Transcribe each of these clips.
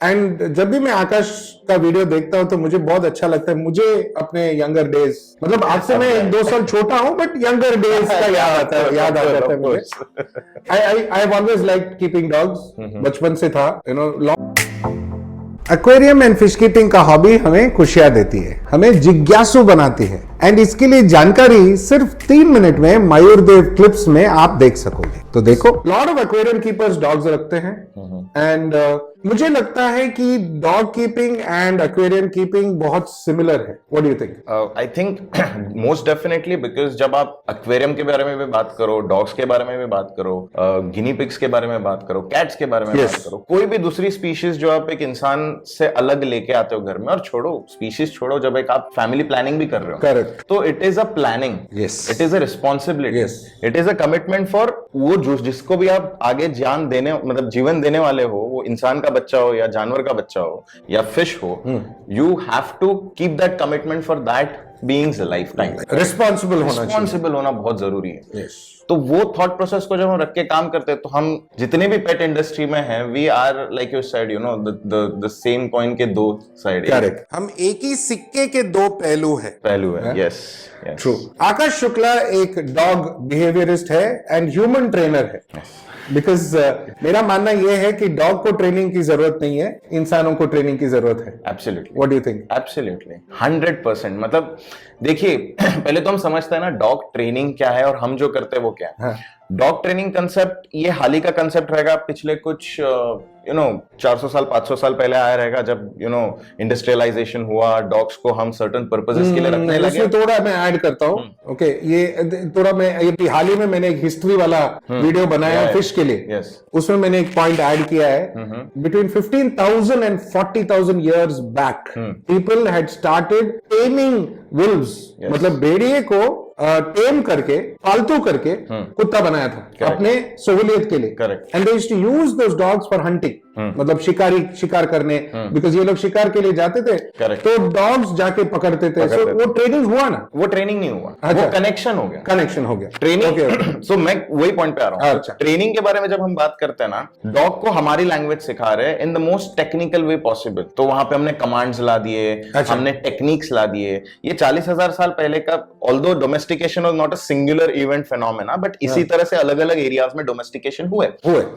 And जब भी मैं आकाश का वीडियो देखता हूँ तो मुझे बहुत अच्छा लगता है। मुझे अपने यंगर डेज, मतलब आज से मैं 1-2 साल छोटा हूँ, बट यंगर डेज का याद आ जाता है मुझे। I have always like keeping dogs, बचपन से था, you know. Aquarium and fish keeping का हॉबी हमें खुशियां देती है, हमें जिज्ञासु बनाती है, एंड इसके लिए जानकारी सिर्फ 3 मिनट में मयूरदेव क्लिप्स में आप देख सकोगे। तो देखो, lot of aquarium keepers dogs रखते हैं, एंड मुझे लगता है कि dog keeping and aquarium keeping बहुत सिमिलर है। What do you think? I think most definitely, because जब आप एक्वेरियम के बारे में भी बात करो, डॉग्स के बारे में भी बात करो, गिनी पिग्स के बारे में बात करो, कैट्स के बारे में बात करो, कोई भी दूसरी स्पीशीज जो आप एक इंसान से अलग लेके आते हो घर में, और छोड़ो स्पीशीज छोड़ो, जब एक आप फैमिली प्लानिंग भी कर रहे हो, करेक्ट, तो it is a planning, it is a responsibility, it is a commitment for वो जिसको भी आप आगे जान देने, मतलब जीवन देने वाले हो, वो इंसान का बच्चा हो या जानवर का बच्चा हो या फिश हो, you have to keep that commitment for that being's lifetime. Responsible होना बहुत जरूरी है। तो वो थॉट प्रोसेस को जब हम रख के काम करते हैं, तो हम जितने भी पेट इंडस्ट्री में हैं, we are like you said, you know, the same coin के 2 साइड। करेक्ट, हम एक ही सिक्के के 2 पहलू है। Yes, true. आकाश शुक्ला एक डॉग बिहेवियरिस्ट है एंड ह्यूमन ट्रेनर है। बिकॉज मेरा मानना यह है कि डॉग को ट्रेनिंग की जरूरत नहीं है, इंसानों को ट्रेनिंग की जरूरत है। Absolutely. What do you think? Absolutely, 100%। मतलब देखिए, पहले तो हम समझते हैं ना डॉग ट्रेनिंग क्या है और हम जो करते हैं वो क्या है। डॉग ट्रेनिंग कंसेप्ट ये हाल ही का कंसेप्ट रहेगा, पिछले कुछ 400 साल 500 साल पहले आया रहेगा, जब इंडस्ट्रियलाइजेशन हुआ, डॉग्स को हम सर्टेन पर्पसेस के लिए रखने लगे। इसमें थोड़ा मैं ऐड करता हूँ, ओके, ये थोड़ा मैं हाल ही में मैंने एक हिस्ट्री वाला वीडियो बनाया फिश के लिए, उसमें मैंने एक पॉइंट ऐड किया है। Between 15,000 and 40,000 years back, people had started taming wolves, मतलब भेड़िए को टेम करके, पालतू करके कुत्ता बनाया था अपने सहूलियत के लिए। Correct. And they used to use those dogs for hunting, मतलब शिकार करने, बिकॉज ये लोग शिकार के लिए जाते थे, तो डॉग्स जाके पकड़ते थे। सो वो ट्रेनिंग हुआ ना? वो ट्रेनिंग नहीं हुआ, अच्छा, वो कनेक्शन हो गया। ट्रेनिंग। सो मैं वही पॉइंट पे आ रहा हूँ। अच्छा, ट्रेनिंग के बारे में जब हम बात करते हैं ना, डॉग को हमारी लैंग्वेज सिखा रहे हैं in the most technical way possible. तो वहां पे हमने कमांड्स ला दिए, हमने टेक्निक्स ला दिए। ये 40,000 साल पहले का, although domestication was not a singular event phenomena, but इसी तरह से अलग अलग एरियाज में डोमेस्टिकेशन हुए।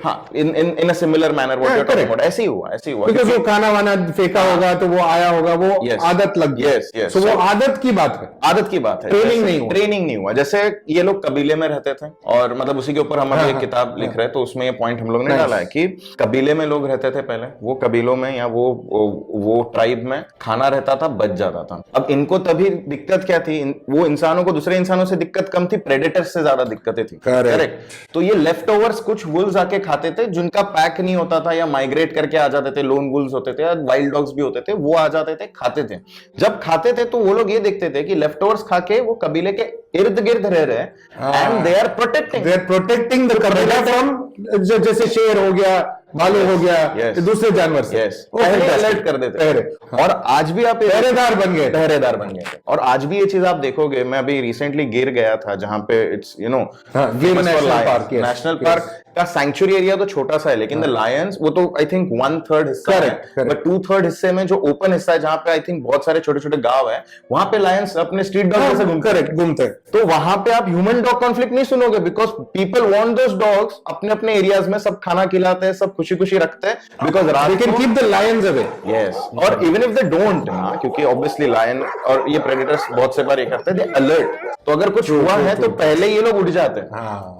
हाँ, in a similar manner what you are talking about. ऐसे ही हुआ। बिकॉज़ वो खाना वाना फेंका होगा तो वो आया होगा, वो आदत लग गई। सो वो आदत की बात है, ट्रेनिंग नहीं हुआ। जैसे ये लोग कबीले में रहते थे, और मतलब उसी के ऊपर हम अभी एक किताब लिख रहे हैं, तो उसमें ये पॉइंट हम लोग ने डाला है कि कबीले में लोग रहते थे पहले, वो कबीलों में या वो ट्राइब में खाना रहता था, बच जाता था। अब इनको तभी दिक्कत क्या थी, वो इंसानों को दूसरे इंसानों से दिक्कत कम थी, प्रेडेटर्स से ज्यादा दिक्कतें थी। करेक्ट। तो ये लेफ्ट ओवर्स कुछ वुल्स आके खाते थे, जिनका पैक नहीं होता था या माइग्रेट करके आ जाते थे, लोन वुल्स होते थे या वाइल्ड डॉग्स भी होते थे, वो आ जाते थे, खाते थे। जब खाते थे तो वो लोग ये देखते थे कि लेफ्ट ओवर्स खा के वो कबीले के इर्द गिर्द रह रहे हैं, and they are protecting the कबीला फ्रॉम, जैसे शेर हो गया, भालू हो गया, दूसरे जानवर से अलर्ट कर देते हैं। और आज भी आप पहरेदार बन गए। और आज भी ये चीज आप देखोगे। मैं अभी रिसेंटली गिर गया था, जहां पे इट्स नेशनल पार्क का सैंक्चुरी एरिया तो छोटा सा है, लेकिन द लायंस, वो तो आई थिंक 1/3 हिस्सा है, बट 2/3 हिस्से में जो ओपन हिस्सा है, जहां पे आई थिंक बहुत सारे छोटे छोटे गांव है, वहां पे लायंस अपने स्ट्रीट डॉग जैसे घूमते हैं। तो वहां पे आप ह्यूमन डॉग कॉन्फ्लिक्ट नहीं सुनोगे, because people want those dogs. अपने अपने एरियाज में सब खाना खिलाते हैं, सब खुशी खुशी रखते हैं, because they can keep the Lions away. Yes, और इवन इफ दे डोंट ना, क्योंकि ऑब्वियसली लायन और ये प्रेडेटर्स बहुत से बार ये करते हैं, दे अलर्ट। तो अगर कुछ हुआ है तो पहले ये लोग उठ जाते हैं।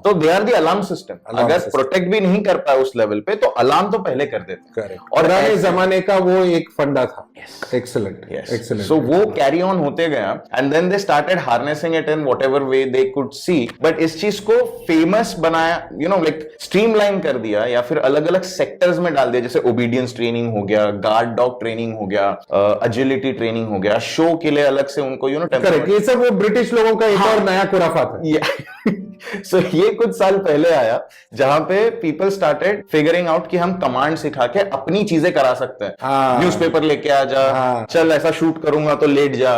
तो they are the alarm system. अगर प्रोटेक्ट भी नहीं कर पाए उस लेवल पे, तो अलार्म तो पहले कर देते हैं। और पुराने जमाने का वो एक फंडा था। एक्सीलेंट। सो वो कैरी ऑन होते गया, and then they started harnessing it in whatever way they could see. But इस चीज को फेमस बनाया, लाइक स्ट्रीमलाइन कर दिया, या फिर अलग अलग सेक्टर्स में डाल दिया। जैसे ओबीडियंस ट्रेनिंग हो गया, गार्ड डॉग ट्रेनिंग हो गया, एजिलिटी ट्रेनिंग हो गया, शो के लिए अलग से उनको करेक्ट। ये सब वो ब्रिटिश लोगों का एक और नया खुराफात है। So, ये कुछ साल पहले आया जहां पे पीपल स्टार्टेड फिगरिंग आउट कि हम कमांड सिखा के अपनी चीजें करा सकते हैं। न्यूज़पेपर लेके आ जा, चल ऐसा शूट करूंगा तो लेट जा,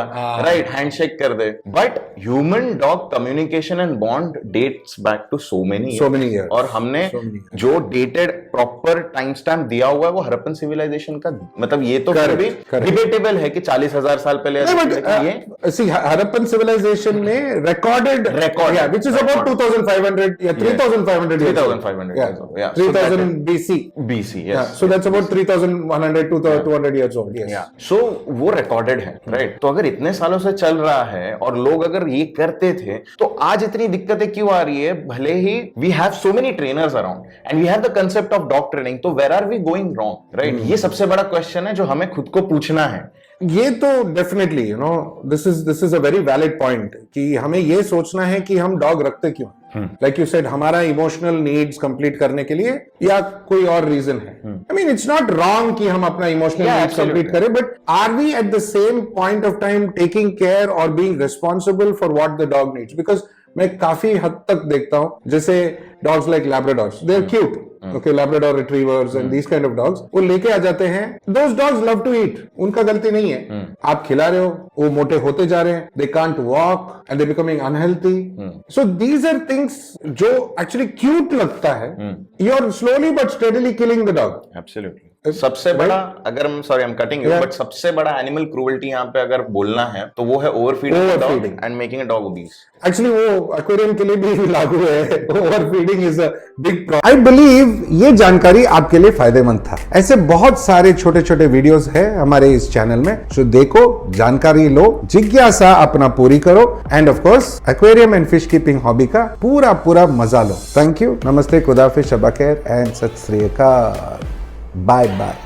राइट, हैंडशेक कर दे। But human dog communication and bond dates back to so many years, और हमने जो डेटेड प्रॉपर टाइम स्टैम्प दिया हुआ है वो हड़प्पन सिविलाइजेशन का, मतलब ये तो फिर भी डिबेटेबल है कि 40,000 साल पहले हड़प्पन सिविलाइजेशन में रिकॉर्ड which is about 2,500 या 3,500 3,000 BC, yes. So that's about 3,100 to 200 years old. Yes. So वो रिकॉर्डेड है, राइट? तो अगर इतने सालों से चल रहा है और लोग अगर ये करते थे, तो आज इतनी दिक्कतें क्यों आ रही है? भले ही we have so many trainers around and we have the concept of dog training, तो where are we going wrong, right? ये सबसे बड़ा क्वेश्चन है जो हमें खुद को पूछना है। ये तो definitely this is a very valid point कि हमें ये सोचना है कि हम डॉग रखते क्यों, लाइक यू सेड, हमारा इमोशनल नीड्स कंप्लीट करने के लिए या कोई और रीजन है। I mean it's not wrong कि हम अपना इमोशनल नीड्स कंप्लीट करें, but are we at the same point of time taking care और being responsible for what the dog needs? Because मैं काफी हद तक देखता हूं, जैसे dogs like Labradors, they are cute, okay, Labrador retrievers and these kind of dogs, वो लेके आ जाते हैं। Those dogs love to eat, उनका गलती नहीं है। आप खिला रहे हो, वो मोटे होते जा रहे हैं, they can't walk and they're becoming unhealthy. So these are things जो actually cute लगता है, you're slowly but steadily killing the dog. Absolutely. सबसे बड़ा, अगर sorry I am cutting you, but सबसे बड़ा एनिमल क्रूएल्टी यहाँ पे अगर बोलना है तो वो है overfeeding and making a dog obese. Actually वो एक्वेरियम के लिए भी लागू है, overfeeding is a big problem. I believe ये जानकारी आपके लिए फायदेमंद था। ऐसे बहुत सारे छोटे छोटे वीडियोस है हमारे इस चैनल में, जो देखो, जानकारी लो, जिज्ञासा अपना पूरी करो, end of course aquarium and fish keeping hobby का पूरा मजा लो। थैंक यू, नमस्ते, खुदाफिज, शबा खैर एंड सत श्री अकाल, बाय बाय।